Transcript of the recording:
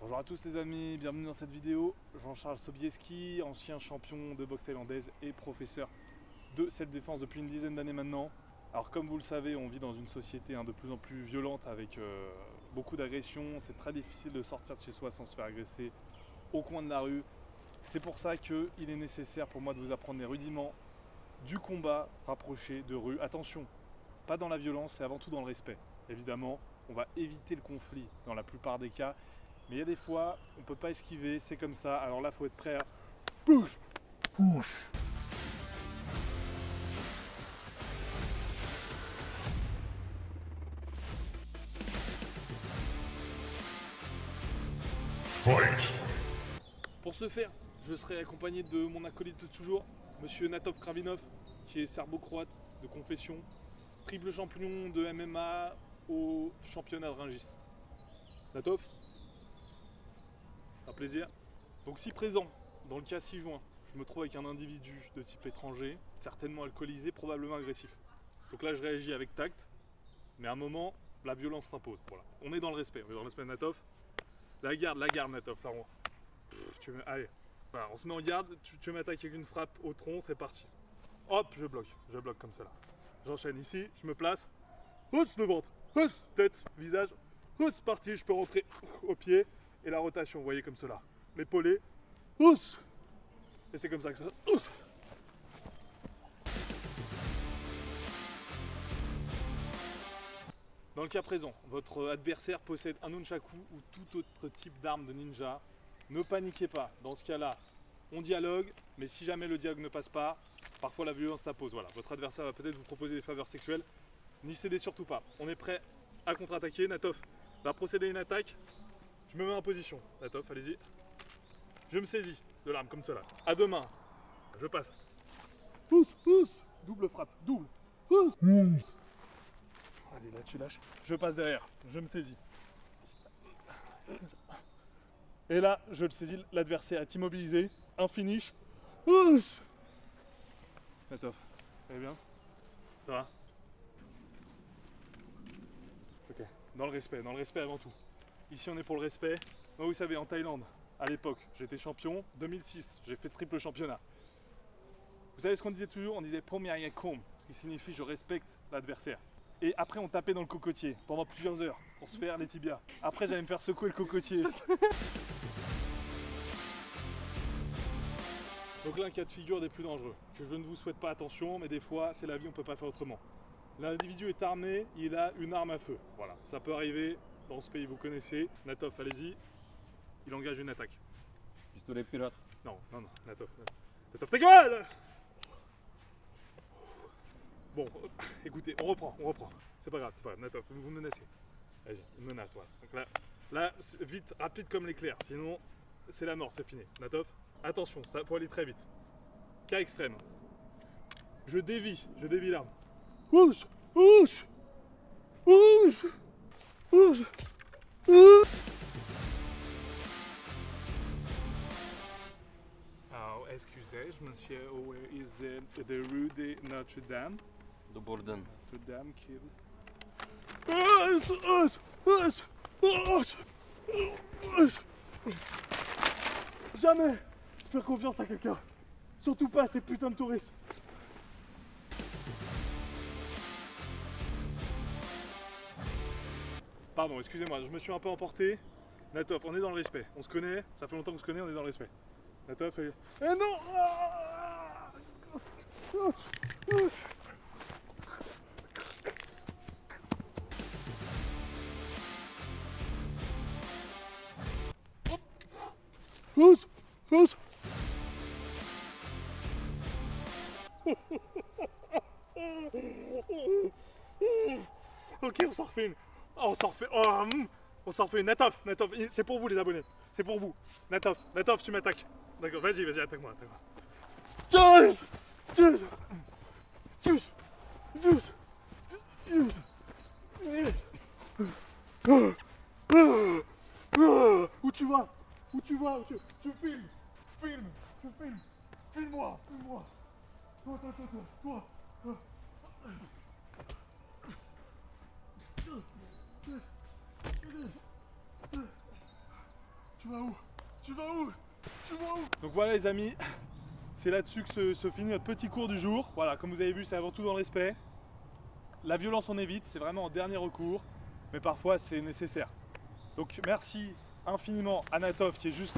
Bonjour à tous les amis, bienvenue dans cette vidéo. Jean-Charles Sobieski, ancien champion de boxe thaïlandaise et professeur de self-défense depuis une dizaine d'années maintenant. Alors comme vous le savez, on vit dans une société de plus en plus violente avec beaucoup d'agressions. C'est très difficile de sortir de chez soi sans se faire agresser au coin de la rue. C'est pour ça qu'il est nécessaire pour moi de vous apprendre les rudiments du combat rapproché de rue. Attention, pas dans la violence, c'est avant tout dans le respect. Évidemment, on va éviter le conflit dans la plupart des cas. Mais il y a des fois, on ne peut pas esquiver, c'est comme ça. Alors là, il faut être prêt à push, push. Fight. Pour ce faire, je serai accompagné de mon acolyte de toujours, Monsieur Natov Kravinov, qui est serbo-croate de confession, triple champion de MMA au championnat de Rungis. Natov, c'est un plaisir. Donc si présent, dans le cas ci-joint, je me trouve avec un individu de type étranger, certainement alcoolisé, probablement agressif. Donc là je réagis avec tact, mais à un moment, la violence s'impose. Voilà. On est dans le respect, de Natov. La garde Natov, là allez, voilà, on se met en garde, tu m'attaques avec une frappe au tronc, c'est parti. Hop, je bloque comme cela. J'enchaîne ici, je me place, hausse le ventre, hausse tête, visage, hausse parti, je peux rentrer au pied et la rotation, vous voyez comme cela. L'épaulé, hausse, et c'est comme ça que ça hausse. Dans le cas présent, votre adversaire possède un nunchaku ou tout autre type d'arme de ninja. Ne paniquez pas, dans ce cas-là, on dialogue, mais si jamais le dialogue ne passe pas, parfois la violence s'impose. Voilà. Votre adversaire va peut-être vous proposer des faveurs sexuelles, n'y cédez surtout pas. On est prêt à contre-attaquer. Natov va procéder à une attaque. Je me mets en position. Natov, allez-y. Je me saisis de l'arme comme cela. À deux mains. Je passe. Pousse, pousse. Double frappe, double. Pousse. Allez, là tu lâches. Je passe derrière. Je me saisis. Et là, je le saisis. L'adversaire est immobilisé. Un finish. Pousse. Natov, ça va bien? Ça va? Ok. Dans le respect avant tout. Ici, on est pour le respect. Moi, vous savez, en Thaïlande, à l'époque, j'étais champion. 2006, j'ai fait triple championnat. Vous savez ce qu'on disait toujours? On disait Pomiaya Kom, ce qui signifie je respecte l'adversaire. Et après, on tapait dans le cocotier pendant plusieurs heures pour se faire les tibias. Après, j'allais me faire secouer le cocotier. Donc là, un cas de figure des plus dangereux. Je ne vous souhaite pas attention, mais des fois, c'est la vie, on ne peut pas faire autrement. L'individu est armé, il a une arme à feu. Voilà, ça peut arriver dans ce pays, vous connaissez. Natov, allez-y. Il engage une attaque. Pistolet pirate. Non, Natov, ta gueule! Bon, écoutez, on reprend. C'est pas grave, Natov, vous me menacez. Allez, une menace, voilà. Donc là, vite, rapide comme l'éclair, sinon c'est la mort, c'est fini. Natov, attention, ça faut aller très vite. Cas extrême. Je dévie l'arme. Ouch! Alors, excusez, monsieur, where is the rue de Notre-Dame? De Borden. Notre-Dame kill. Jamais faire confiance à quelqu'un. Surtout pas à ces putains de touristes. Pardon, excusez-moi, je me suis un peu emporté. Natov, on est dans le respect. On se connaît, ça fait longtemps qu'on se connaît, on est dans le respect. Natov, eh non! Pousse. Ok, on s'en refait une. On s'en refait une. Natov, c'est pour vous les abonnés. C'est pour vous. Natov, tu m'attaques. D'accord, vas-y, attaque-moi. Où tu vas? Tu filmes. Filme-moi. Toi. Tu vas où? Tu vas où? Tu vas où? Donc voilà les amis, c'est là-dessus que se finit notre petit cours du jour. Voilà, comme vous avez vu, c'est avant tout dans le respect. La violence on évite, c'est vraiment en dernier recours, mais parfois c'est nécessaire. Donc merci infiniment à Natov qui est juste...